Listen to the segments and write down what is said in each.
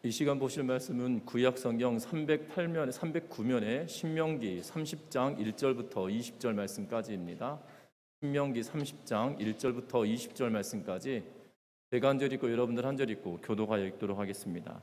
이 시간 보실 말씀은 구약 성경 309면의 신명기 30장 1절부터 20절 말씀까지입니다. 신명기 30장 1절부터 20절 말씀까지 제가 한 절 읽고 여러분들 한 절 읽고 교도가 읽도록 하겠습니다.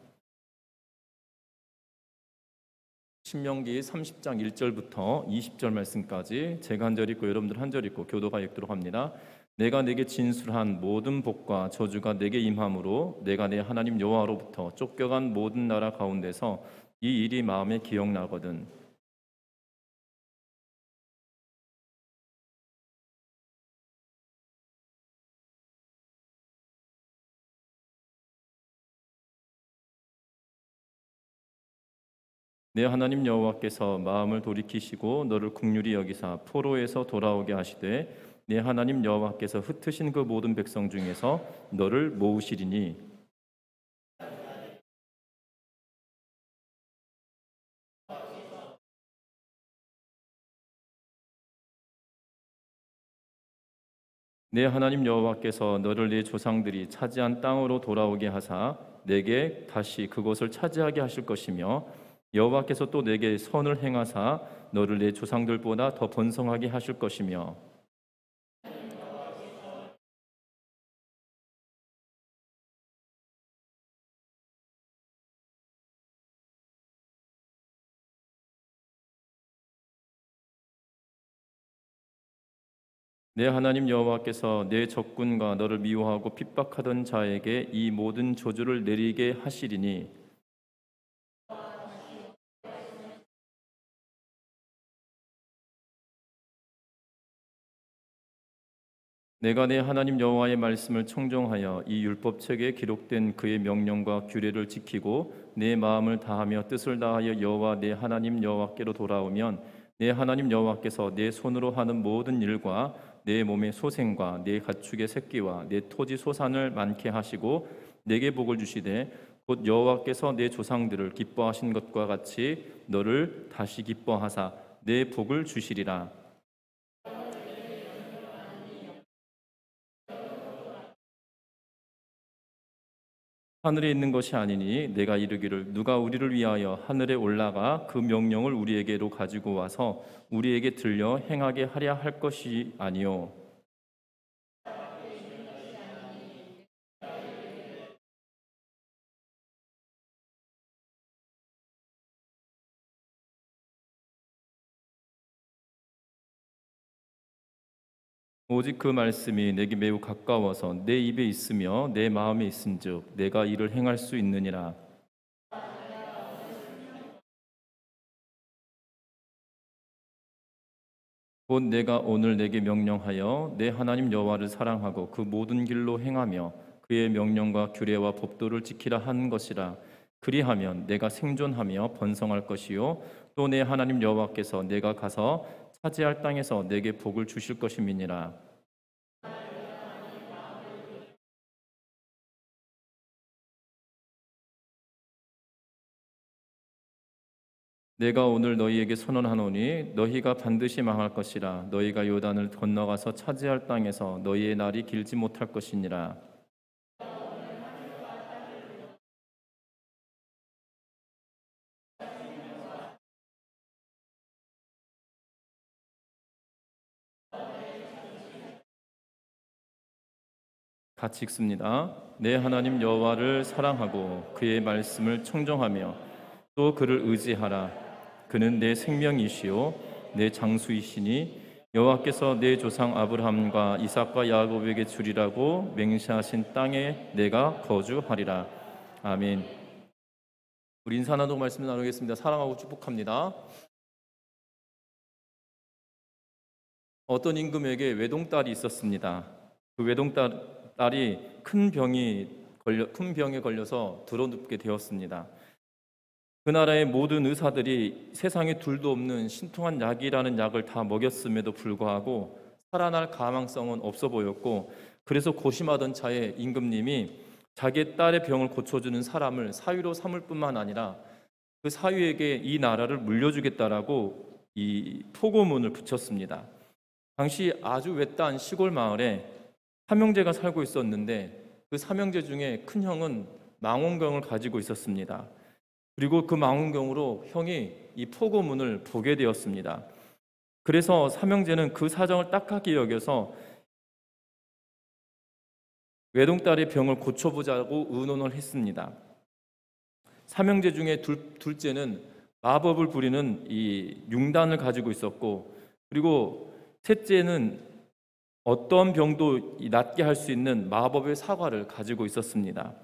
신명기 30장 1절부터 20절 말씀까지 제가 한 절 읽고 여러분들 한 절 읽고 교도가 읽도록 합니다. 내가 내게 진술한 모든 복과 저주가 내게 임함으로 내가 내 하나님 여호와로부터 쫓겨간 모든 나라 가운데서 이 일이 마음에 기억나거든. 내 하나님 여호와께서 마음을 돌이키시고 너를 긍휼히 여기사 포로에서 돌아오게 하시되 내 하나님 여호와께서 흩으신 그 모든 백성 중에서 너를 모으시리니 내 하나님 여호와께서 너를 네 조상들이 차지한 땅으로 돌아오게 하사 내게 다시 그곳을 차지하게 하실 것이며 여호와께서 또 내게 선을 행하사 너를 내 조상들보다 더 번성하게 하실 것이며 내 하나님 여호와께서 내 적군과 너를 미워하고 핍박하던 자에게 이 모든 저주를 내리게 하시리니 내가 내 하나님 여호와의 말씀을 청종하여 이 율법책에 기록된 그의 명령과 규례를 지키고 내 마음을 다하며 뜻을 다하여 여호와 내 하나님 여호와께로 돌아오면 내 하나님 여호와께서 내 손으로 하는 모든 일과 내 몸의 소생과 내 가축의 새끼와 내 토지 소산을 많게 하시고 내게 복을 주시되 곧 여호와께서 내 조상들을 기뻐하신 것과 같이 너를 다시 기뻐하사 내 복을 주시리라. 하늘에 있는 것이 아니니 내가 이르기를 누가 우리를 위하여 하늘에 올라가 그 명령을 우리에게로 가지고 와서 우리에게 들려 행하게 하랴 할 것이 아니요 오직 그 말씀이 내게 매우 가까워서 내 입에 있으며 내 마음에 있은즉 내가 이를 행할 수 있느니라. 곧 내가 오늘 내게 명령하여 내 하나님 여호와를 사랑하고 그 모든 길로 행하며 그의 명령과 규례와 법도를 지키라 한 것이라. 그리하면 내가 생존하며 번성할 것이요 또 내 하나님 여호와께서 내가 가서 차지할 땅에서 내게 복을 주실 것임이니라. 내가 오늘 너희에게 선언하노니 너희가 반드시 망할 것이라. 너희가 요단을 건너가서 차지할 땅에서 너희의 날이 길지 못할 것이니라. 같이 읽습니다. 내 하나님 여호와를 사랑하고 그의 말씀을 청정하며 또 그를 의지하라. 그는 내 생명이시요 내 장수이시니 여호와께서 내 조상 아브라함과 이삭과 야곱에게 주리라고 맹세하신 땅에 내가 거주하리라. 아멘. 우리 인사 나누고 말씀 나누겠습니다. 사랑하고 축복합니다. 어떤 임금에게 외동딸이 있었습니다. 그 외동딸이 큰 병에 걸려서 드러눕게 되었습니다. 그 나라의 모든 의사들이 세상에 둘도 없는 신통한 약이라는 약을 다 먹였음에도 불구하고 살아날 가망성은 없어 보였고, 그래서 고심하던 차에 임금님이 자기 딸의 병을 고쳐주는 사람을 사위로 삼을 뿐만 아니라 그 사위에게 이 나라를 물려주겠다라고 이 포고문을 붙였습니다. 당시 아주 외딴 시골 마을에 삼형제가 살고 있었는데 그 삼형제 중에 큰 형은 망원경을 가지고 있었습니다. 그리고 그 망원경으로 형이 이 포고문을 보게 되었습니다. 그래서 삼형제는 그 사정을 딱하게 여겨서 외동딸의 병을 고쳐보자고 의논을 했습니다. 삼형제 중에 둘째는 마법을 부리는 이 융단을 가지고 있었고, 그리고 셋째는 어떤 병도 낫게 할 수 있는 마법의 사과를 가지고 있었습니다.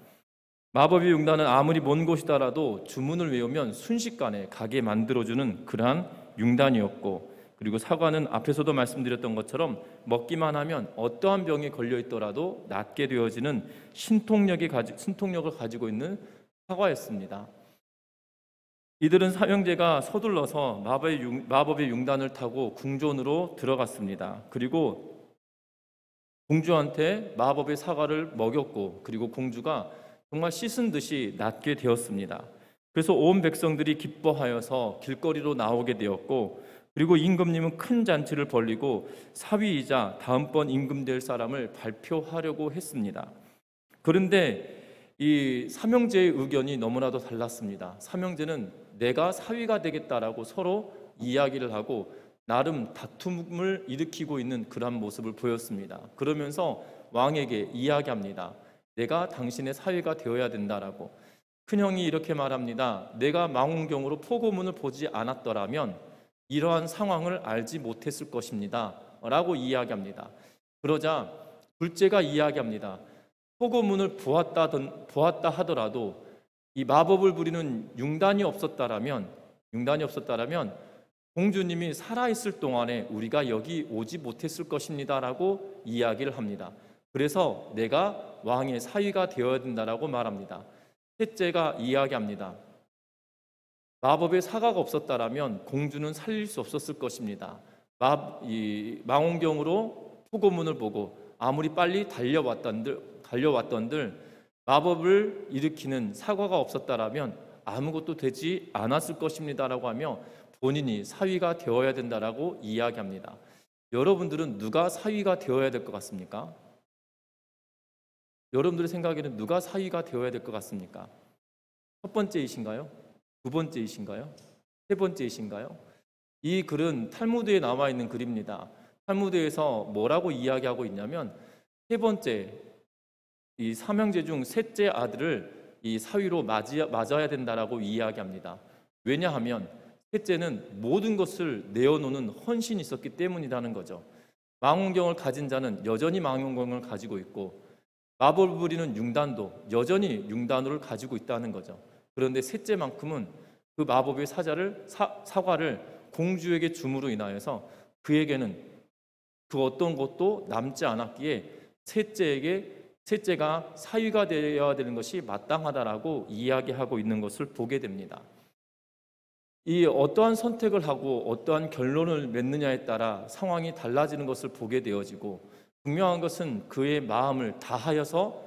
마법의 융단은 아무리 먼 곳이더라도 주문을 외우면 순식간에 가게 만들어주는 그러한 융단이었고, 그리고 사과는 앞에서도 말씀드렸던 것처럼 먹기만 하면 어떠한 병에 걸려 있더라도 낫게 되어지는 신통력을 가지고 있는 사과였습니다. 이들은 삼형제가 서둘러서 마법의 융단을 타고 궁전으로 들어갔습니다. 그리고 공주한테 마법의 사과를 먹였고, 그리고 공주가 정말 씻은 듯이 낫게 되었습니다. 그래서 온 백성들이 기뻐하여서 길거리로 나오게 되었고, 그리고 임금님은 큰 잔치를 벌리고 사위이자 다음번 임금 될 사람을 발표하려고 했습니다. 그런데 이 삼형제의 의견이 너무나도 달랐습니다. 삼형제는 내가 사위가 되겠다라고 서로 이야기를 하고 나름 다툼을 일으키고 있는 그러한 모습을 보였습니다. 그러면서 왕에게 이야기합니다. 내가 당신의 사위가 되어야 된다라고. 큰형이 이렇게 말합니다. 내가 망원경으로 포고문을 보지 않았더라면 이러한 상황을 알지 못했을 것입니다 라고 이야기합니다. 그러자 둘째가 이야기합니다. 포고문을 보았다 하더라도 이 마법을 부리는 융단이 없었다라면 공주님이 살아있을 동안에 우리가 여기 오지 못했을 것입니다 라고 이야기를 합니다. 그래서 내가 왕의 사위가 되어야 된다라고 말합니다. 셋째가 이야기합니다. 마법의 사과가 없었다라면 공주는 살릴 수 없었을 것입니다. 망원경으로 포고문을 보고 아무리 빨리 달려왔던들 마법을 일으키는 사과가 없었다라면 아무것도 되지 않았을 것입니다라고 하며 본인이 사위가 되어야 된다라고 이야기합니다. 여러분들은 누가 사위가 되어야 될 것 같습니까? 여러분들의 생각에는 누가 사위가 되어야 될 것 같습니까? 첫 번째이신가요? 두 번째이신가요? 세 번째이신가요? 이 글은 탈무드에 나와 있는 글입니다. 탈무드에서 뭐라고 이야기하고 있냐면 세 번째, 이 삼형제 중 셋째 아들을 이 사위로 맞아야 된다라고 이야기합니다. 왜냐하면 셋째는 모든 것을 내어놓는 헌신이 있었기 때문이라는 거죠. 망원경을 가진 자는 여전히 망원경을 가지고 있고 마법을 부리는 융단도 여전히 융단을 가지고 있다는 거죠. 그런데 셋째만큼은 그 마법의 사과를 공주에게 줌으로 인하여서 그에게는 그 어떤 것도 남지 않았기에 셋째가 사위가 되어야 되는 것이 마땅하다라고 이야기하고 있는 것을 보게 됩니다. 이 어떠한 선택을 하고 어떠한 결론을 맺느냐에 따라 상황이 달라지는 것을 보게 되어지고, 분명한 것은 그의 마음을 다하여서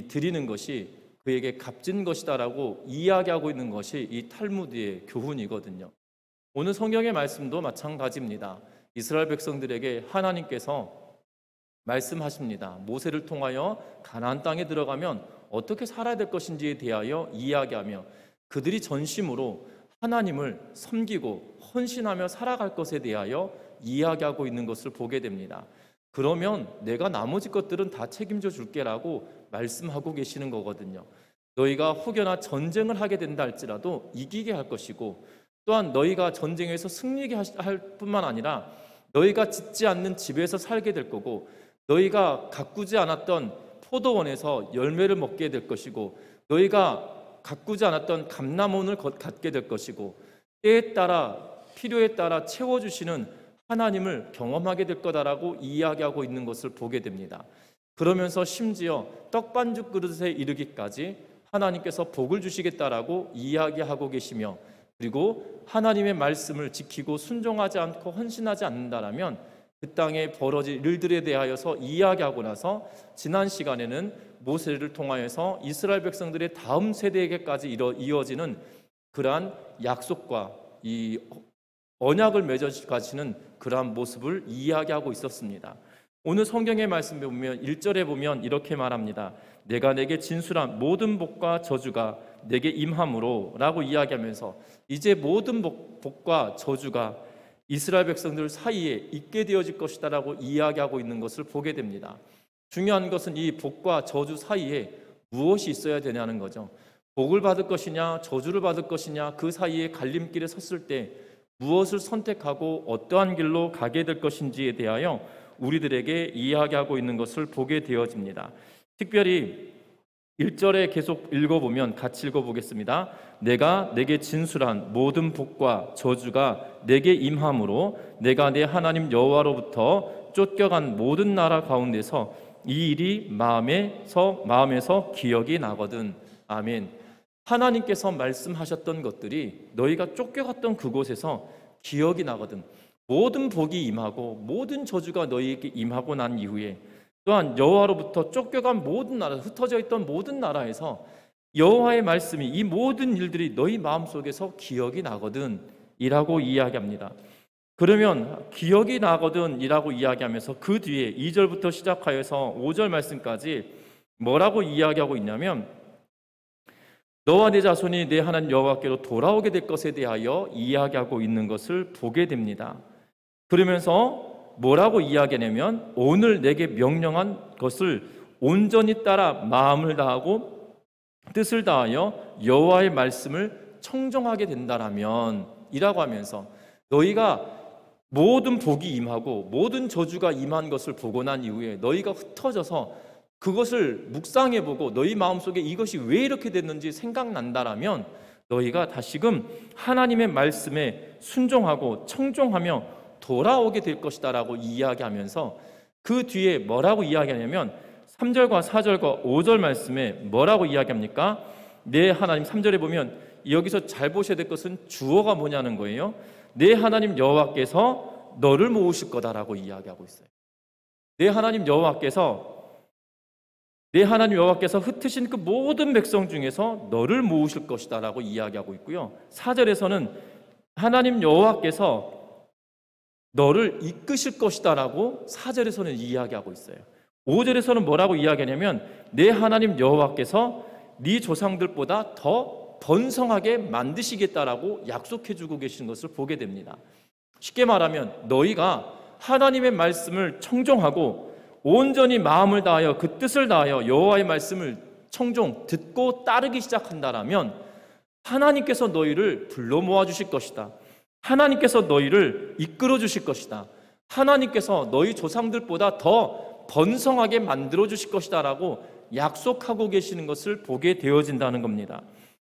드리는 것이 그에게 값진 것이다라고 이야기하고 있는 것이 이 탈무드의 교훈이거든요. 오늘 성경의 말씀도 마찬가지입니다. 이스라엘 백성들에게 하나님께서 말씀하십니다. 모세를 통하여 가나안 땅에 들어가면 어떻게 살아야 될 것인지에 대하여 이야기하며 그들이 전심으로 하나님을 섬기고 헌신하며 살아갈 것에 대하여 이야기하고 있는 것을 보게 됩니다. 그러면 내가 나머지 것들은 다 책임져 줄게라고 말씀하고 계시는 거거든요. 너희가 혹여나 전쟁을 하게 된다 할지라도 이기게 할 것이고, 또한 너희가 전쟁에서 승리하게 할 뿐만 아니라 너희가 짓지 않는 집에서 살게 될 거고, 너희가 가꾸지 않았던 포도원에서 열매를 먹게 될 것이고, 너희가 가꾸지 않았던 감람원을 갖게 될 것이고, 때에 따라 필요에 따라 채워주시는 하나님을 경험하게 될 거다라고 이야기하고 있는 것을 보게 됩니다. 그러면서 심지어 떡반죽 그릇에 이르기까지 하나님께서 복을 주시겠다라고 이야기하고 계시며, 그리고 하나님의 말씀을 지키고 순종하지 않고 헌신하지 않는다라면 그 땅에 벌어질 일들에 대하여서 이야기하고 나서 지난 시간에는 모세를 통하여서 이스라엘 백성들의 다음 세대에게까지 이어지는 그러한 약속과 이 언약을 맺어 가시는 그러한 모습을 이야기하고 있었습니다. 오늘 성경의 말씀에 보면 1절에 보면 이렇게 말합니다. 내가 내게 진술한 모든 복과 저주가 내게 임함으로 라고 이야기하면서 이제 모든 복과 저주가 이스라엘 백성들 사이에 있게 되어질 것이다 라고 이야기하고 있는 것을 보게 됩니다. 중요한 것은 이 복과 저주 사이에 무엇이 있어야 되냐는 거죠. 복을 받을 것이냐 저주를 받을 것이냐, 그 사이에 갈림길에 섰을 때 무엇을 선택하고 어떠한 길로 가게 될 것인지에 대하여 우리들에게 이야기하고 있는 것을 보게 되어집니다. 특별히 1절에 계속 읽어보면 같이 읽어보겠습니다. 내가 내게 진술한 모든 복과 저주가 내게 임함으로 내가 내 하나님 여호와로부터 쫓겨간 모든 나라 가운데서 이 일이 마음에서 기억이 나거든. 아멘. 하나님께서 말씀하셨던 것들이 너희가 쫓겨갔던 그곳에서 기억이 나거든. 모든 복이 임하고 모든 저주가 너희에게 임하고 난 이후에 또한 여호와로부터 쫓겨간 모든 나라, 흩어져 있던 모든 나라에서 여호와의 말씀이, 이 모든 일들이 너희 마음속에서 기억이 나거든 이라고 이야기합니다. 그러면 기억이 나거든 이라고 이야기하면서 그 뒤에 2절부터 시작하여서 5절 말씀까지 뭐라고 이야기하고 있냐면, 너와 내 자손이 내 하나님 여호와께로 돌아오게 될 것에 대하여 이야기하고 있는 것을 보게 됩니다. 그러면서 뭐라고 이야기하냐면, 오늘 내게 명령한 것을 온전히 따라 마음을 다하고 뜻을 다하여 여호와의 말씀을 청종하게 된다라면 이라고 하면서, 너희가 모든 복이 임하고 모든 저주가 임한 것을 보고 난 이후에 너희가 흩어져서 그것을 묵상해보고 너희 마음속에 이것이 왜 이렇게 됐는지 생각난다라면 너희가 다시금 하나님의 말씀에 순종하고 청종하며 돌아오게 될 것이다 라고 이야기하면서, 그 뒤에 뭐라고 이야기하냐면 3절과 4절과 5절 말씀에 뭐라고 이야기합니까? 내 하나님, 3절에 보면 여기서 잘 보셔야 될 것은 주어가 뭐냐는 거예요. 내 하나님 여호와께서 너를 모으실 거다라고 이야기하고 있어요. 내 하나님 여호와께서 흩으신 그 모든 백성 중에서 너를 모으실 것이다 라고 이야기하고 있고요. 4절에서는 하나님 여호와께서 너를 이끄실 것이다 라고 4절에서는 이야기하고 있어요. 5절에서는 뭐라고 이야기하냐면, 내 하나님 여호와께서 네 조상들보다 더 번성하게 만드시겠다라고 약속해주고 계신 것을 보게 됩니다. 쉽게 말하면 너희가 하나님의 말씀을 청종하고 온전히 마음을 다하여 그 뜻을 다하여 여호와의 말씀을 듣고 따르기 시작한다라면 하나님께서 너희를 불러 모아주실 것이다. 하나님께서 너희를 이끌어 주실 것이다. 하나님께서 너희 조상들보다 더 번성하게 만들어 주실 것이다 라고 약속하고 계시는 것을 보게 되어진다는 겁니다.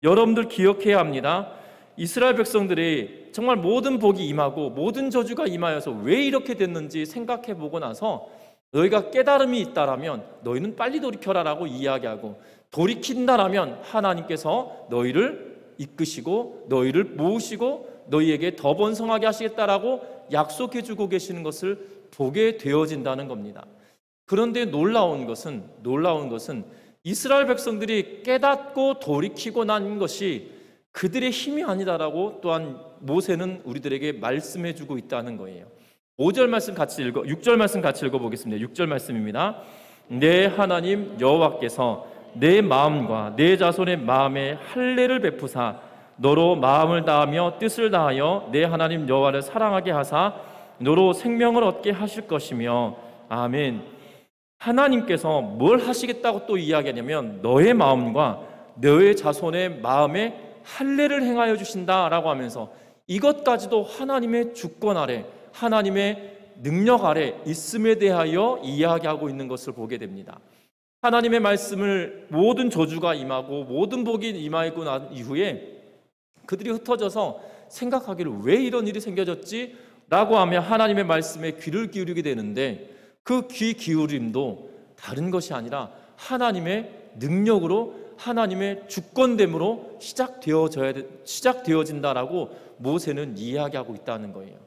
여러분들 기억해야 합니다. 이스라엘 백성들이 정말 모든 복이 임하고 모든 저주가 임하여서 왜 이렇게 됐는지 생각해 보고 나서 너희가 깨달음이 있다라면 너희는 빨리 돌이켜라 라고 이야기하고, 돌이킨다라면 하나님께서 너희를 이끄시고 너희를 모으시고 너희에게 더 번성하게 하시겠다라고 약속해 주고 계시는 것을 보게 되어진다는 겁니다. 그런데 놀라운 것은 이스라엘 백성들이 깨닫고 돌이키고 난 것이 그들의 힘이 아니다라고 또한 모세는 우리들에게 말씀해 주고 있다는 거예요. 6절 말씀 같이 읽어보겠습니다. 6절 말씀입니다. 내 하나님 여호와께서 내 마음과 내 자손의 마음에 할례를 베푸사 너로 마음을 다하며 뜻을 다하여 내 하나님 여호와를 사랑하게 하사 너로 생명을 얻게 하실 것이며. 아멘. 하나님께서 뭘 하시겠다고 또 이야기하냐면, 너의 마음과 너의 자손의 마음에 할례를 행하여 주신다라고 하면서 이것까지도 하나님의 주권 아래, 하나님의 능력 아래 있음에 대하여 이야기하고 있는 것을 보게 됩니다. 하나님의 말씀을 모든 저주가 임하고 모든 복이 임하고 난 이후에 그들이 흩어져서 생각하기를 왜 이런 일이 생겨졌지? 라고 하며 하나님의 말씀에 귀를 기울이게 되는데, 그 귀 기울임도 다른 것이 아니라 하나님의 능력으로, 하나님의 주권됨으로 시작되어진다라고 모세는 이야기하고 있다는 거예요.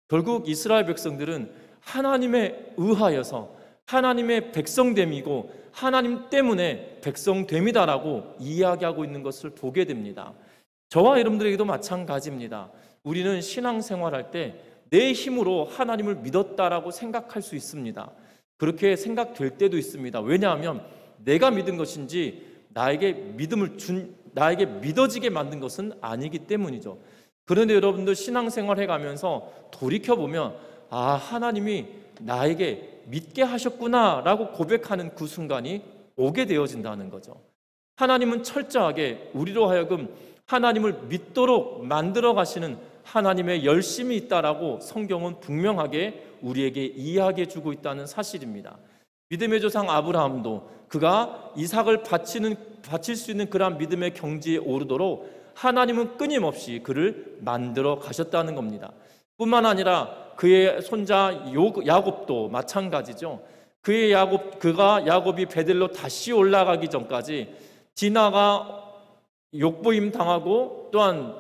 결국 이스라엘 백성들은 하나님에 의하여서 하나님의 백성됨이고 하나님 때문에 백성됨이다라고 이야기하고 있는 것을 보게 됩니다. 저와 여러분들에게도 마찬가지입니다. 우리는 신앙생활할 때 내 힘으로 하나님을 믿었다라고 생각할 수 있습니다. 그렇게 생각될 때도 있습니다. 왜냐하면 내가 믿은 것인지 나에게 믿어지게 만든 것은 아니기 때문이죠. 그런데 여러분들 신앙생활 해가면서 돌이켜보면 하나님이 나에게 믿게 하셨구나 라고 고백하는 그 순간이 오게 되어진다는 거죠. 하나님은 철저하게 우리로 하여금 하나님을 믿도록 만들어 가시는 하나님의 열심이 있다라고 성경은 분명하게 우리에게 이야기해 주고 있다는 사실입니다. 믿음의 조상 아브라함도 그가 이삭을 바칠 수 있는 그러한 믿음의 경지에 오르도록 하나님은 끊임없이 그를 만들어 가셨다는 겁니다. 뿐만 아니라 그의 손자 야곱도 마찬가지죠. 그가 야곱이 베델로 다시 올라가기 전까지 디나가 욕보임 당하고 또한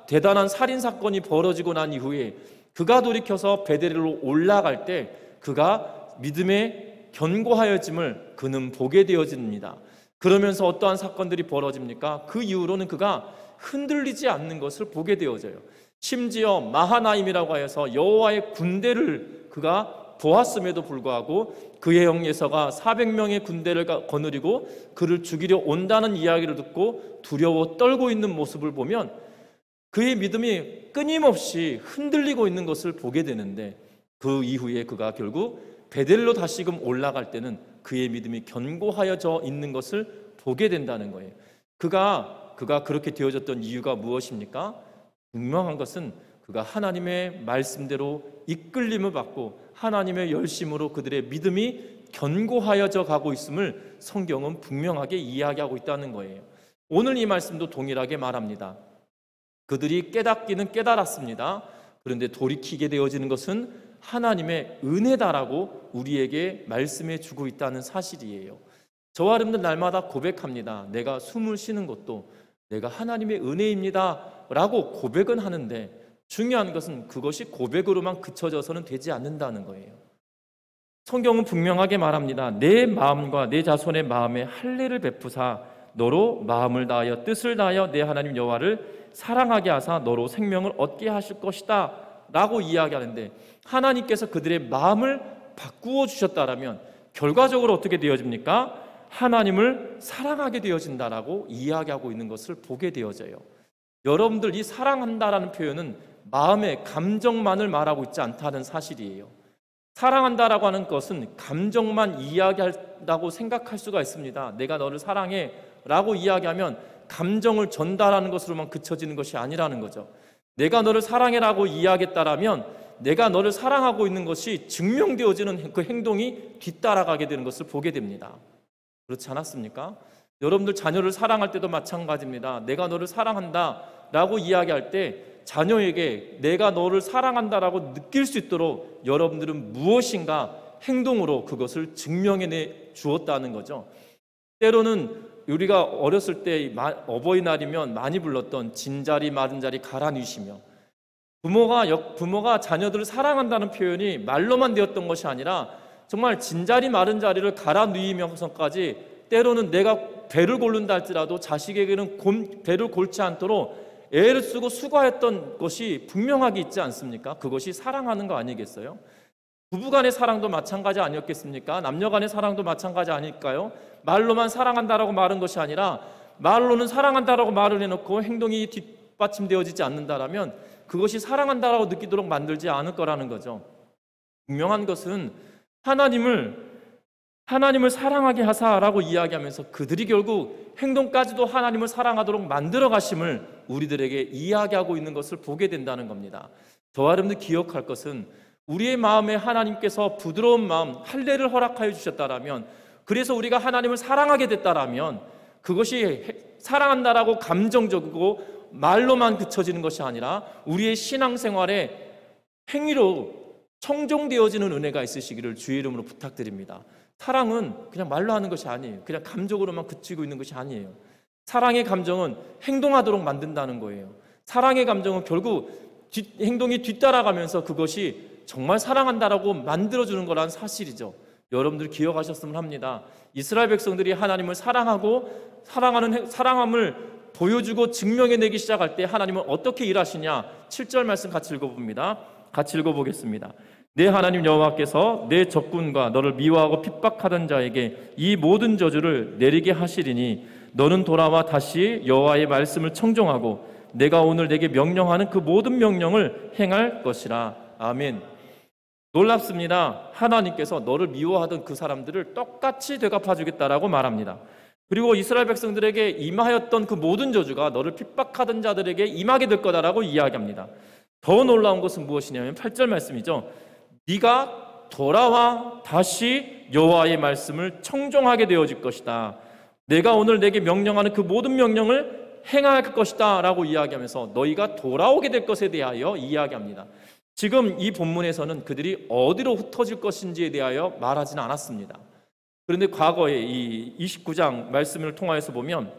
대단한 살인 사건이 벌어지고 난 이후에 그가 돌이켜서 베델로 올라갈 때 그가 믿음에 견고하여짐을 그는 보게 되어집니다. 그러면서 어떠한 사건들이 벌어집니까? 그 이후로는 그가 흔들리지 않는 것을 보게 되어져요. 심지어 마하나임이라고 하여서 여호와의 군대를 그가 보았음에도 불구하고 그의 형 예서가 400명의 군대를 거느리고 그를 죽이려 온다는 이야기를 듣고 두려워 떨고 있는 모습을 보면 그의 믿음이 끊임없이 흔들리고 있는 것을 보게 되는데, 그 이후에 그가 결국 베델로 다시금 올라갈 때는 그의 믿음이 견고하여져 있는 것을 보게 된다는 거예요. 그가 그렇게 되어졌던 이유가 무엇입니까? 분명한 것은 그가 하나님의 말씀대로 이끌림을 받고 하나님의 열심으로 그들의 믿음이 견고하여져 가고 있음을 성경은 분명하게 이야기하고 있다는 거예요. 오늘 이 말씀도 동일하게 말합니다. 그들이 깨닫기는 깨달았습니다. 그런데 돌이키게 되어지는 것은 하나님의 은혜다라고 우리에게 말씀해 주고 있다는 사실이에요. 저와 여러분들 날마다 고백합니다. 내가 숨을 쉬는 것도 내가 하나님의 은혜입니다 라고 고백은 하는데, 중요한 것은 그것이 고백으로만 그쳐져서는 되지 않는다는 거예요. 성경은 분명하게 말합니다. 내 마음과 내 자손의 마음에 할례를 베푸사 너로 마음을 다하여 뜻을 다하여 내 하나님 여호와를 사랑하게 하사 너로 생명을 얻게 하실 것이다 라고 이야기하는데, 하나님께서 그들의 마음을 바꾸어 주셨다라면 결과적으로 어떻게 되어집니까? 하나님을 사랑하게 되어진다라고 이야기하고 있는 것을 보게 되어져요. 여러분들, 이 사랑한다라는 표현은 마음의 감정만을 말하고 있지 않다는 사실이에요. 사랑한다라고 하는 것은 감정만 이야기한다고 생각할 수가 있습니다. 내가 너를 사랑해 라고 이야기하면 감정을 전달하는 것으로만 그쳐지는 것이 아니라는 거죠. 내가 너를 사랑해라고 이야기했다라면 내가 너를 사랑하고 있는 것이 증명되어지는 그 행동이 뒤따라가게 되는 것을 보게 됩니다. 그렇지 않았습니까? 여러분들 자녀를 사랑할 때도 마찬가지입니다. 내가 너를 사랑한다 라고 이야기할 때 자녀에게 내가 너를 사랑한다라고 느낄 수 있도록 여러분들은 무엇인가 행동으로 그것을 증명해 주었다는 거죠. 때로는 우리가 어렸을 때 어버이날이면 많이 불렀던 진자리 마른자리 가라 누이시며, 부모가 자녀들을 사랑한다는 표현이 말로만 되었던 것이 아니라 정말 진자리 마른자리를 가라 누이면서까지 때로는 내가 배를 고른다 할지라도 자식에게는 배를 골지 않도록 애를 쓰고 수고했던 것이 분명하게 있지 않습니까? 그것이 사랑하는 거 아니겠어요? 부부간의 사랑도 마찬가지 아니었겠습니까? 남녀간의 사랑도 마찬가지 아닐까요? 말로만 사랑한다라고 말한 것이 아니라 말로는 사랑한다라고 말을 해놓고 행동이 뒷받침되어지지 않는다라면 그것이 사랑한다라고 느끼도록 만들지 않을 거라는 거죠. 분명한 것은 하나님을 사랑하게 하사라고 이야기하면서 그들이 결국 행동까지도 하나님을 사랑하도록 만들어 가심을 우리들에게 이야기하고 있는 것을 보게 된다는 겁니다. 저와 여러분들 기억할 것은 우리의 마음에 하나님께서 부드러운 마음, 할례를 허락하여 주셨다라면, 그래서 우리가 하나님을 사랑하게 됐다라면 그것이 사랑한다라고 감정적이고 말로만 그쳐지는 것이 아니라 우리의 신앙생활에 행위로 청종되어지는 은혜가 있으시기를 주의 이름으로 부탁드립니다. 사랑은 그냥 말로 하는 것이 아니에요. 그냥 감정으로만 그치고 있는 것이 아니에요. 사랑의 감정은 행동하도록 만든다는 거예요. 사랑의 감정은 결국 행동이 뒤따라가면서 그것이 정말 사랑한다라고 만들어주는 거란 사실이죠. 여러분들 기억하셨으면 합니다. 이스라엘 백성들이 하나님을 사랑하고 사랑함을 보여주고 증명해내기 시작할 때 하나님은 어떻게 일하시냐? 7절 말씀 같이 읽어봅니다. 같이 읽어보겠습니다. 내 하나님 여호와께서 내 적군과 너를 미워하고 핍박하던 자에게 이 모든 저주를 내리게 하시리니 너는 돌아와 다시 여호와의 말씀을 청종하고 내가 오늘 내게 명령하는 그 모든 명령을 행할 것이라. 아멘. 놀랍습니다. 하나님께서 너를 미워하던 그 사람들을 똑같이 되갚아주겠다라고 말합니다. 그리고 이스라엘 백성들에게 임하였던 그 모든 저주가 너를 핍박하던 자들에게 임하게 될 거다라고 이야기합니다. 더 놀라운 것은 무엇이냐면 8절 말씀이죠. 네가 돌아와 다시 여호와의 말씀을 청종하게 되어질 것이다. 내가 오늘 내게 명령하는 그 모든 명령을 행할 것이다 라고 이야기하면서 너희가 돌아오게 될 것에 대하여 이야기합니다. 지금 이 본문에서는 그들이 어디로 흩어질 것인지에 대하여 말하지는 않았습니다. 그런데 과거에 이 29장 말씀을 통하여서 보면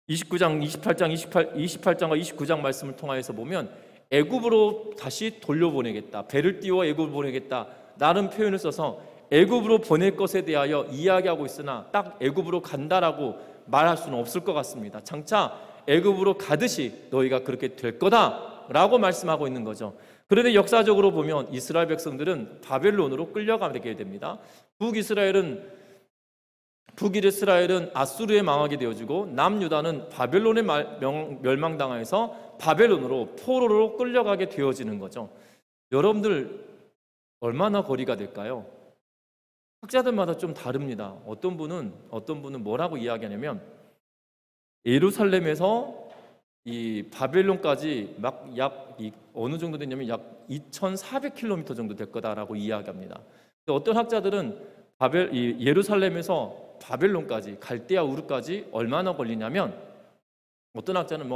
28장과 29장 말씀을 통하여서 보면 애굽으로 다시 돌려보내겠다, 배를 띄워 애굽으로 보내겠다 라는 표현을 써서 애굽으로 보낼 것에 대하여 이야기하고 있으나 딱 애굽으로 간다라고 말할 수는 없을 것 같습니다. 장차 애굽으로 가듯이 너희가 그렇게 될 거다라고 말씀하고 있는 거죠. 그런데 역사적으로 보면 이스라엘 백성들은 바벨론으로 끌려가게 됩니다. 북이스라엘은 아수르에 망하게 되어지고 남유다는 바벨론에 멸망당하여서 바벨론으로 포로로 끌려가게 되어지는 거죠. 여러분들 얼마나 거리가 될까요? 학자들마다 좀 다릅니다. 어떤 분은 뭐라고 이야기하냐면 예루살렘에서 이 바벨론까지 어느 정도 되냐면 약 2,400km 정도 될 거다라고 이야기합니다. 어떤 학자들은 예루살렘에서 바벨론까지 갈대아 우르까지 얼마나 걸리냐면 어떤 학자는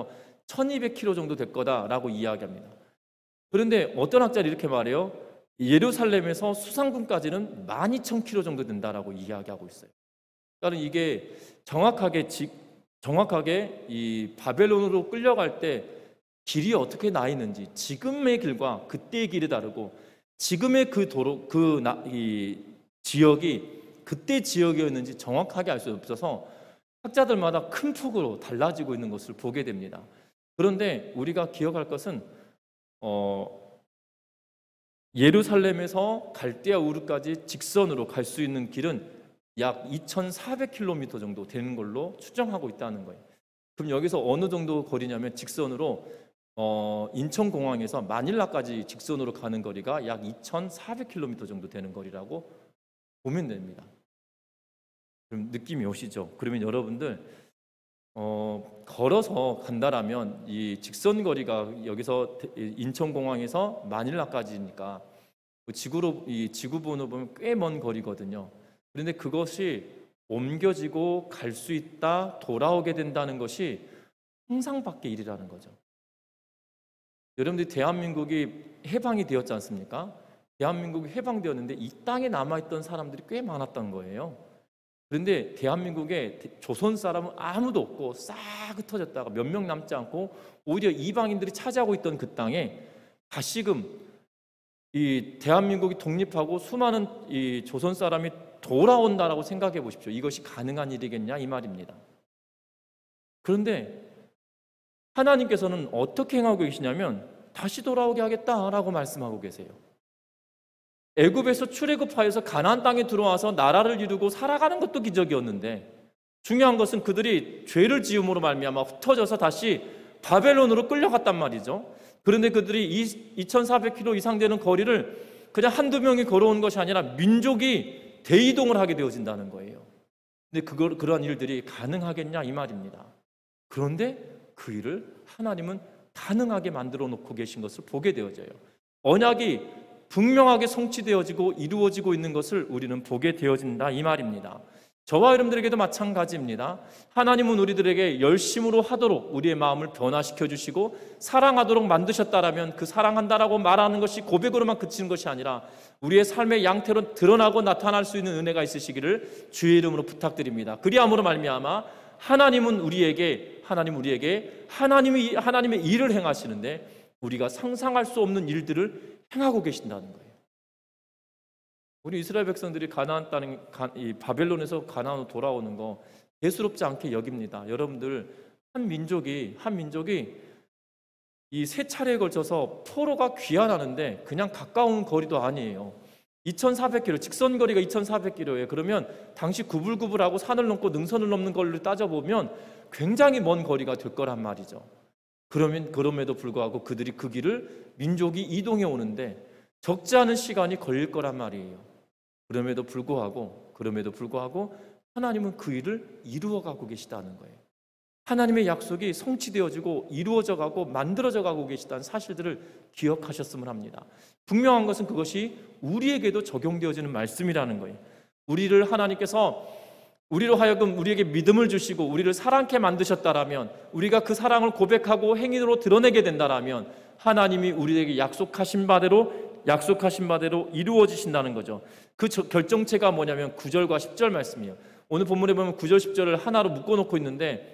1200km 정도 될 거다라고 이야기합니다. 그런데 어떤 학자는 이렇게 말해요. 예루살렘에서 수상군까지는 12,000km 정도 된다라고 이야기하고 있어요. 그러니까 이게 정확하게 이 바벨론으로 끌려갈 때 길이 어떻게 나 있는지, 지금의 길과 그때의 길이 다르고 지금의 그 도로 이 지역이 그때 지역이었는지 정확하게 알 수 없어서 학자들마다 큰 폭으로 달라지고 있는 것을 보게 됩니다. 그런데 우리가 기억할 것은 예루살렘에서 갈대아 우르까지 직선으로 갈 수 있는 길은 약 2,400km 정도 되는 걸로 추정하고 있다는 거예요. 그럼 여기서 어느 정도 거리냐면 직선으로 인천공항에서 마닐라까지 직선으로 가는 거리가 약 2,400km 정도 되는 거리라고 보면 됩니다. 그럼 느낌이 오시죠? 그러면 여러분들 걸어서 간다라면 이 직선 거리가 여기서 인천공항에서 마닐라까지니까 이 지구본으로 보면 꽤 먼 거리거든요. 그런데 그것이 옮겨지고 갈 수 있다, 돌아오게 된다는 것이 상상 밖의 일이라는 거죠. 여러분들이 대한민국이 해방이 되었지 않습니까? 대한민국이 해방되었는데 이 땅에 남아있던 사람들이 꽤 많았던 거예요. 그런데 대한민국에 조선 사람은 아무도 없고 싹 흩어졌다가 몇 명 남지 않고 오히려 이방인들이 차지하고 있던 그 땅에 다시금 이 대한민국이 독립하고 수많은 이 조선 사람이 돌아온다라고 생각해 보십시오. 이것이 가능한 일이겠냐 이 말입니다. 그런데 하나님께서는 어떻게 행하고 계시냐면 다시 돌아오게 하겠다라고 말씀하고 계세요. 애굽에서 출애굽하여서 가나안 땅에 들어와서 나라를 이루고 살아가는 것도 기적이었는데 중요한 것은 그들이 죄를 지음으로 말미암아 흩어져서 다시 바벨론으로 끌려갔단 말이죠. 그런데 그들이 2,400km 이상 되는 거리를 그냥 한두 명이 걸어온 것이 아니라 민족이 대이동을 하게 되어진다는 거예요. 근데 그러한 일들이 가능하겠냐 이 말입니다. 그런데 그 일을 하나님은 가능하게 만들어 놓고 계신 것을 보게 되어져요. 언약이 분명하게 성취되어지고 이루어지고 있는 것을 우리는 보게 되어진다 이 말입니다. 저와 여러분들에게도 마찬가지입니다. 하나님은 우리들에게 열심으로 하도록 우리의 마음을 변화시켜 주시고 사랑하도록 만드셨다라면 그 사랑한다라고 말하는 것이 고백으로만 그치는 것이 아니라 우리의 삶의 양태로 드러나고 나타날 수 있는 은혜가 있으시기를 주의 이름으로 부탁드립니다. 그리함으로 말미암아 하나님은 우리에게 하나님의 일을 행하시는데 우리가 상상할 수 없는 일들을 행하고 계신다는 거예요. 우리 이스라엘 백성들이 가나안 땅, 이 바벨론에서 가나안으로 돌아오는 거 대수롭지 않게 여깁니다. 여러분들 한 민족이 이 세 차례에 걸쳐서 포로가 귀환하는데 그냥 가까운 거리도 아니에요. 2,400km, 직선 거리가 2,400km예요. 그러면 당시 구불구불하고 산을 넘고 능선을 넘는 걸로 따져보면 굉장히 먼 거리가 될 거란 말이죠. 그럼에도 불구하고 그들이 그 길을 민족이 이동해 오는데 적지 않은 시간이 걸릴 거란 말이에요. 그럼에도 불구하고 하나님은 그 일을 이루어가고 계시다는 거예요. 하나님의 약속이 성취되어지고 이루어져 가고 만들어져 가고 계시다는 사실들을 기억하셨으면 합니다. 분명한 것은 그것이 우리에게도 적용되어지는 말씀이라는 거예요. 우리를 하나님께서 우리로 하여금 우리에게 믿음을 주시고 우리를 사랑케 만드셨다라면, 우리가 그 사랑을 고백하고 행위로 드러내게 된다라면 하나님이 우리에게 약속하신 바대로 이루어지신다는 거죠. 그 결정체가 뭐냐면 9절과 10절 말씀이에요. 오늘 본문에 보면 9절 10절을 하나로 묶어놓고 있는데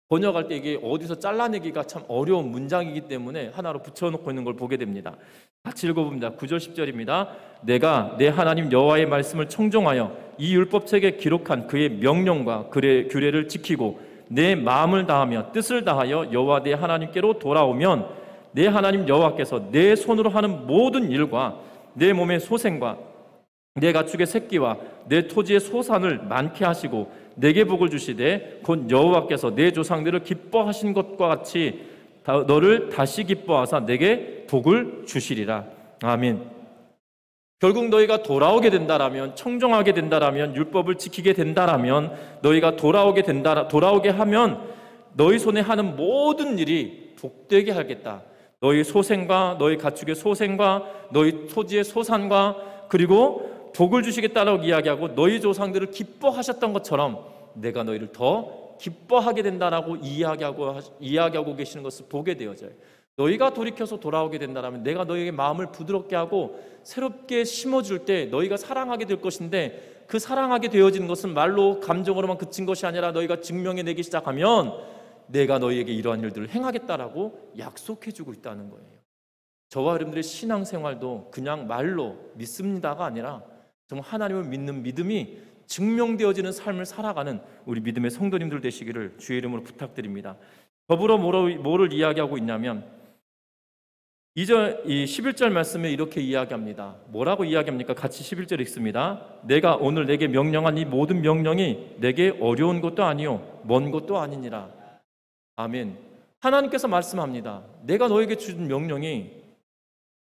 번역할 때 이게 어디서 잘라내기가 참 어려운 문장이기 때문에 하나로 붙여놓고 있는 걸 보게 됩니다. 같이 읽어봅니다. 9절 10절입니다. 내가 내 하나님 여호와의 말씀을 청종하여 이 율법책에 기록한 그의 명령과 그의 규례를 지키고 내 마음을 다하며 뜻을 다하여 여호와 내 하나님께로 돌아오면 내 하나님 여호와께서 내 손으로 하는 모든 일과 내 몸의 소생과 내 가축의 새끼와 내 토지의 소산을 많게 하시고 내게 복을 주시되 곧 여호와께서 내 조상들을 기뻐하신 것과 같이 너를 다시 기뻐하사 내게 복을 주시리라. 아멘. 결국 너희가 돌아오게 된다라면, 청종하게 된다라면, 율법을 지키게 된다라면, 너희가 돌아오게 하면 너희 손에 하는 모든 일이 복되게 하겠다. 너희 소생과 너희 가축의 소생과 너희 토지의 소산과 그리고 복을 주시겠다라고 이야기하고 너희 조상들을 기뻐하셨던 것처럼 내가 너희를 더 기뻐하게 된다라고 이야기하고 계시는 것을 보게 되어져요. 너희가 돌이켜서 돌아오게 된다면 내가 너희에게 마음을 부드럽게 하고 새롭게 심어줄 때 너희가 사랑하게 될 것인데, 그 사랑하게 되어지는 것은 말로 감정으로만 그친 것이 아니라 너희가 증명해내기 시작하면 내가 너희에게 이러한 일들을 행하겠다라고 약속해주고 있다는 거예요. 저와 여러분들의 신앙생활도 그냥 말로 믿습니다가 아니라 정말 하나님을 믿는 믿음이 증명되어지는 삶을 살아가는 우리 믿음의 성도님들 되시기를 주의 이름으로 부탁드립니다. 더불어 뭐를 이야기하고 있냐면 이 11절 말씀에 이렇게 이야기합니다. 뭐라고 이야기합니까? 같이 11절 읽습니다. 내가 오늘 내게 명령한 이 모든 명령이 내게 어려운 것도 아니요 먼 것도 아니니라. 아멘. 하나님께서 말씀합니다. 내가 너에게 준 명령이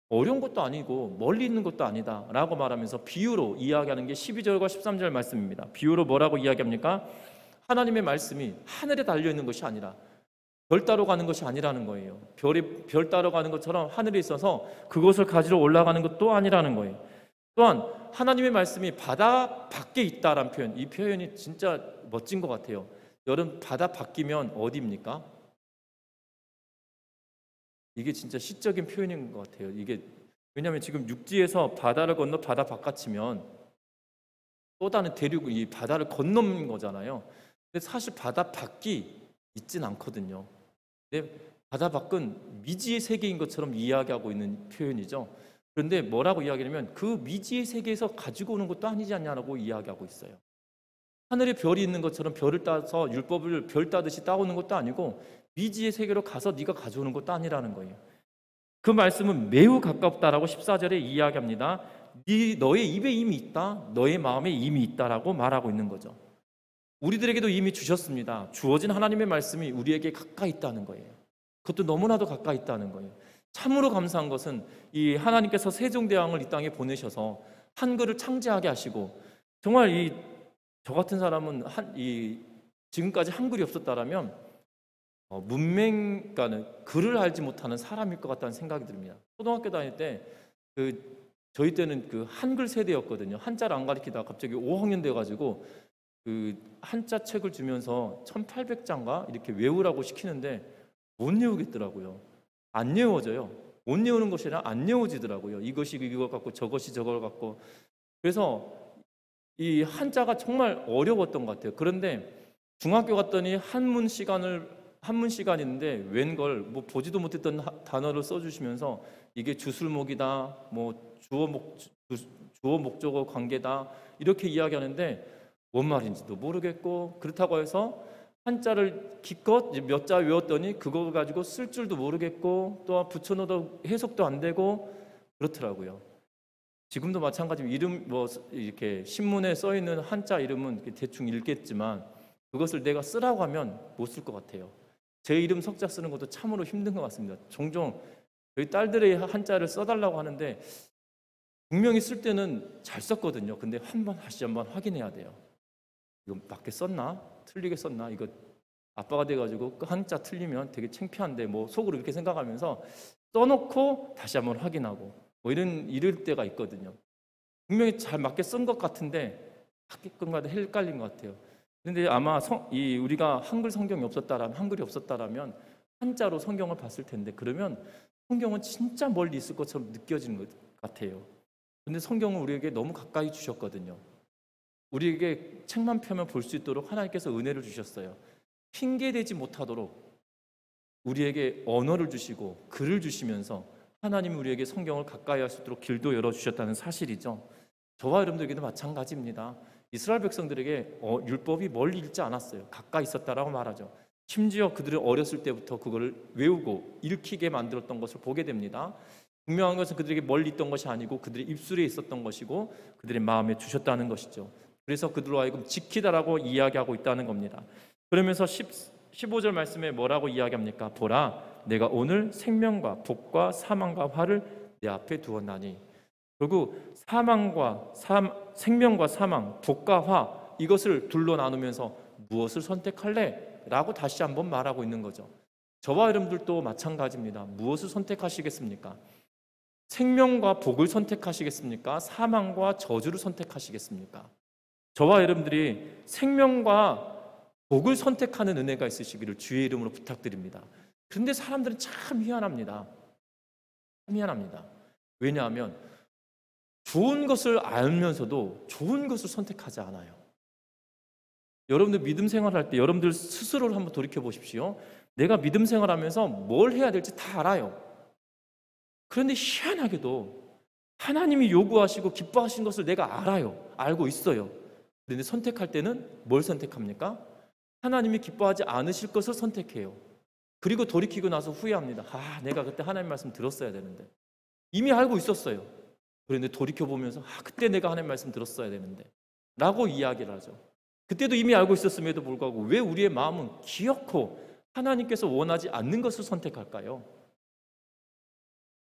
어려운 것도 아니고 멀리 있는 것도 아니다 라고 말하면서 비유로 이야기하는 게 12절과 13절 말씀입니다. 비유로 뭐라고 이야기합니까? 하나님의 말씀이 하늘에 달려있는 것이 아니라 별 따러 가는 것이 아니라는 거예요. 별 따러 가는 것처럼 하늘에 있어서 그것을 가지러 올라가는 것도 아니라는 거예요. 또한 하나님의 말씀이 바다 밖에 있다라는 표현, 이 표현이 진짜 멋진 것 같아요. 여러분, 바다 밖이면 어디입니까? 이게 진짜 시적인 표현인 것 같아요. 이게 왜냐하면 지금 육지에서 바다를 건너 바다 바깥이면 또 다른 대륙, 이 바다를 건너는 거잖아요. 근데 사실 바다 밖이 있진 않거든요. 근데 바다 밖은 미지의 세계인 것처럼 이야기하고 있는 표현이죠. 그런데 뭐라고 이야기하냐면 그 미지의 세계에서 가지고 오는 것도 아니지 않냐고 이야기하고 있어요. 하늘에 별이 있는 것처럼 별을 따서 율법을 별 따듯이 따오는 것도 아니고 미지의 세계로 가서 네가 가져오는 것도 아니라는 거예요. 그 말씀은 매우 가깝다라고 14절에 이야기합니다. 너의 입에 이미 있다, 너의 마음에 이미 있다라고 말하고 있는 거죠. 우리들에게도 이미 주셨습니다. 주어진 하나님의 말씀이 우리에게 가까이 있다는 거예요. 그것도 너무나도 가까이 있다는 거예요. 참으로 감사한 것은 이 하나님께서 세종대왕을 이 땅에 보내셔서 한글을 창제하게 하시고, 정말 저 같은 사람은 지금까지 한글이 없었다라면 문맹가는 글을 알지 못하는 사람일 것 같다는 생각이 듭니다. 초등학교 다닐 때 저희 때는 그 한글 세대였거든요. 한자를 안 가르치다가 갑자기 5학년 돼가지고 그 한자 책을 주면서 1800자인가 이렇게 외우라고 시키는데 못 외우겠더라고요. 안 외워져요. 못 외우는 것이 아니라 안 외워지더라고요. 이것이 이것 같고 저것이 저걸 같고. 그래서 이 한자가 정말 어려웠던 것 같아요. 그런데 중학교 갔더니 한문 시간인데 웬걸 뭐 보지도 못했던 단어를 써주시면서 이게 주술목이다, 뭐 주어 목적어 관계다 이렇게 이야기하는데 뭔 말인지도 모르겠고, 그렇다고 해서 한자를 기껏 몇 자 외웠더니 그거 가지고 쓸 줄도 모르겠고 또 붙여넣어도 해석도 안 되고 그렇더라고요. 지금도 마찬가지로 이름 뭐 이렇게 신문에 써 있는 한자 이름은 대충 읽겠지만 그것을 내가 쓰라고 하면 못 쓸 것 같아요. 제 이름 석자 쓰는 것도 참으로 힘든 것 같습니다. 종종 저희 딸들의 한자를 써달라고 하는데 분명히 쓸 때는 잘 썼거든요. 근데 다시 한번 확인해야 돼요. 이거 맞게 썼나? 틀리게 썼나? 이거 아빠가 돼가지고 그 한자 틀리면 되게 창피한데 뭐 속으로 이렇게 생각하면서 써놓고 다시 한번 확인하고 뭐 이럴 때가 있거든요. 분명히 잘 맞게 쓴 것 같은데 가끔가다 헷갈린 것 같아요. 그런데 아마 우리가 한글 성경이 없었다라면, 한글이 없었다라면 한자로 성경을 봤을 텐데 그러면 성경은 진짜 멀리 있을 것처럼 느껴지는 것 같아요. 근데 성경은 우리에게 너무 가까이 주셨거든요. 우리에게 책만 펴면 볼 수 있도록 하나님께서 은혜를 주셨어요. 핑계대지 못하도록 우리에게 언어를 주시고 글을 주시면서 하나님이 우리에게 성경을 가까이 할 수 있도록 길도 열어주셨다는 사실이죠. 저와 여러분들에게도 마찬가지입니다. 이스라엘 백성들에게 율법이 멀리 있지 않았어요. 가까이 있었다라고 말하죠. 심지어 그들은 어렸을 때부터 그거를 외우고 읽히게 만들었던 것을 보게 됩니다. 분명한 것은 그들에게 멀리 있던 것이 아니고 그들의 입술에 있었던 것이고 그들의 마음에 주셨다는 것이죠. 그래서 그들로 하여금 지키다라고 이야기하고 있다는 겁니다. 그러면서 15절 말씀에 뭐라고 이야기합니까? 보라, 내가 오늘 생명과 복과 사망과 화를 내 앞에 두었나니. 결국 생명과 사망, 복과 화 이것을 둘로 나누면서 무엇을 선택할래? 라고 다시 한번 말하고 있는 거죠. 저와 여러분들도 마찬가지입니다. 무엇을 선택하시겠습니까? 생명과 복을 선택하시겠습니까? 사망과 저주를 선택하시겠습니까? 저와 여러분들이 생명과 복을 선택하는 은혜가 있으시기를 주의 이름으로 부탁드립니다. 그런데 사람들은 참 희한합니다. 왜냐하면 좋은 것을 알면서도 좋은 것을 선택하지 않아요. 여러분들 믿음 생활할 때 여러분들 스스로를 한번 돌이켜 보십시오. 내가 믿음 생활하면서 뭘 해야 될지 다 알아요. 그런데 희한하게도 하나님이 요구하시고 기뻐하시는 것을 내가 알고 있어요. 그런데 선택할 때는 뭘 선택합니까? 하나님이 기뻐하지 않으실 것을 선택해요. 그리고 돌이키고 나서 후회합니다. 내가 그때 하나님 말씀 들었어야 되는데. 이미 알고 있었어요. 그런데 돌이켜보면서 그때 내가 하나님 말씀 들었어야 되는데 라고 이야기를 하죠. 그때도 이미 알고 있었음에도 불구하고 왜 우리의 마음은 기어코 하나님께서 원하지 않는 것을 선택할까요?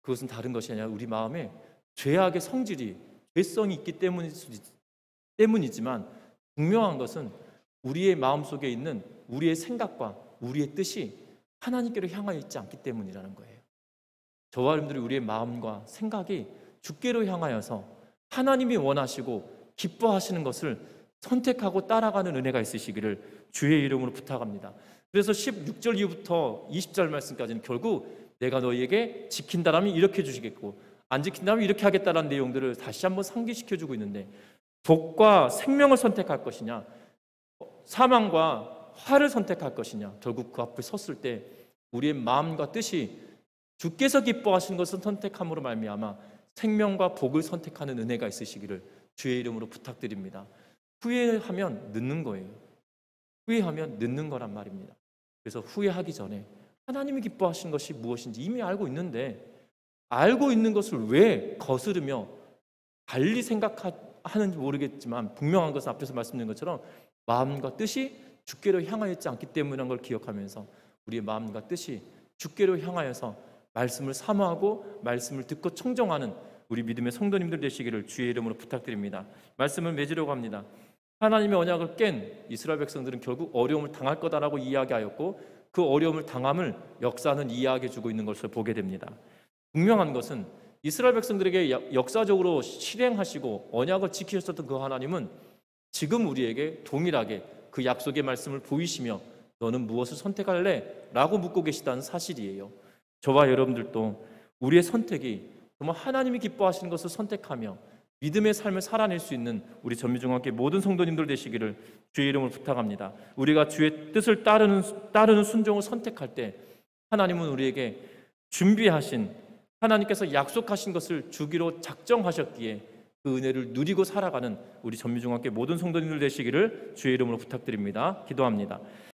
그것은 다른 것이 아니라 우리 마음에 죄악의 죄성이 있기 때문이지만 분명한 것은 우리의 마음속에 있는 우리의 생각과 우리의 뜻이 하나님께로 향하여 있지 않기 때문이라는 거예요. 저와 여러분들이 우리의 마음과 생각이 주께로 향하여서 하나님이 원하시고 기뻐하시는 것을 선택하고 따라가는 은혜가 있으시기를 주의 이름으로 부탁합니다. 그래서 16절 이후부터 20절 말씀까지는 결국 내가 너희에게 지킨다라면 이렇게 주시겠고 안 지킨다면 이렇게 하겠다라는 내용들을 다시 한번 상기시켜주고 있는데 복과 생명을 선택할 것이냐 사망과 화를 선택할 것이냐 결국 그 앞에 섰을 때 우리의 마음과 뜻이 주께서 기뻐하시는 것을 선택함으로 말미암아 생명과 복을 선택하는 은혜가 있으시기를 주의 이름으로 부탁드립니다. 후회하면 늦는 거예요. 후회하면 늦는 거란 말입니다. 그래서 후회하기 전에 하나님이 기뻐하시는 것이 무엇인지 이미 알고 있는데 알고 있는 것을 왜 거스르며 달리 생각하는지 모르겠지만 분명한 것은 앞에서 말씀드린 것처럼 마음과 뜻이 주께로 향하여 있지 않기 때문이라는 걸 기억하면서 우리의 마음과 뜻이 주께로 향하여서 말씀을 사모하고 말씀을 듣고 청정하는 우리 믿음의 성도님들 되시기를 주의 이름으로 부탁드립니다. 말씀을 맺으려고 합니다. 하나님의 언약을 깬 이스라엘 백성들은 결국 어려움을 당할 거다라고 이야기하였고 그 어려움을 당함을 역사는 이야기해주고 있는 것을 보게 됩니다. 분명한 것은 이스라엘 백성들에게 역사적으로 실행하시고 언약을 지키셨던 그 하나님은 지금 우리에게 동일하게 그 약속의 말씀을 보이시며 너는 무엇을 선택할래? 라고 묻고 계시다는 사실이에요. 저와 여러분들도 우리의 선택이 정말 하나님이 기뻐하시는 것을 선택하며 믿음의 삶을 살아낼 수 있는 우리 전미중학교 모든 성도님들 되시기를 주의 이름으로 부탁합니다. 우리가 주의 뜻을 따르는 순종을 선택할 때 하나님은 우리에게 준비하신 하나님께서 약속하신 것을 주기로 작정하셨기에 그 은혜를 누리고 살아가는 우리 전미중학교 모든 성도님들 되시기를 주의 이름으로 부탁드립니다. 기도합니다.